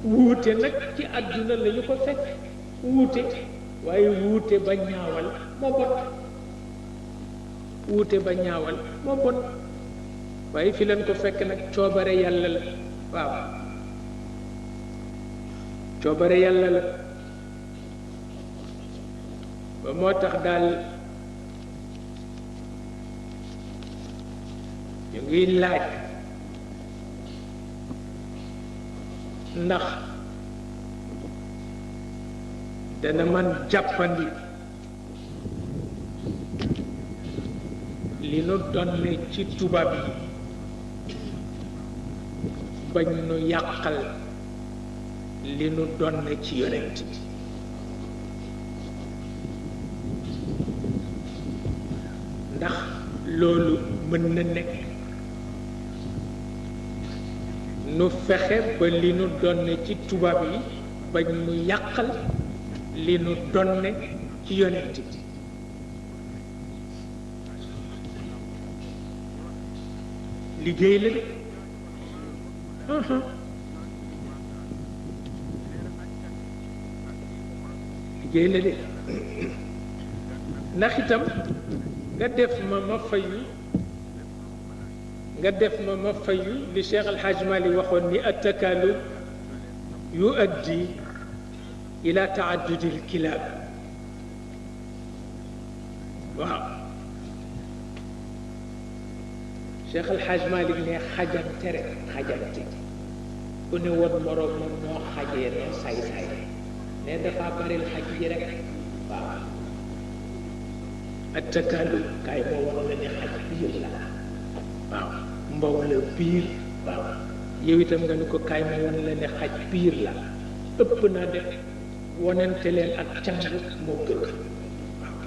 wuute nag ci àdduna la ñu ko fekk wuute waaye wuute ba ñaawal moo bon wuute ba ñaawal moo bon waaye fi leen ko fekk nag coobare yàlla la waaw coobare yàlla la ba moo tax daal ñu ngi laaj ndax dana man jàppandi li nu donne ci tubaab yi bañ nu yàqal li nu donne ci yonent bi ndax loolu mën na nekk nu fexe ba li nu donne ci tubaab yi bañ nu yàqal li nu donne ci yonent bi liggéey la de liggéey la de ndax itam nga def ma fayu nga def ma fayu li Cheikh Al Hadj Mali waxoon ni attakaalub yuaddi ila taaddudi l kilaab waaw Cheikh Al Hadj Mali ne xajante rek xajante ku ne woon moroom moom noo xajee noo say-say ne dafa baril xaj ji rek waaw attakaalub kaay moo war la ne xaj biir la waaw mbaw la biir waaw yow itam nga ni ko kaay ma won la ne xaj biir la ëpp naa def wonente leen ak càng moo gën waaw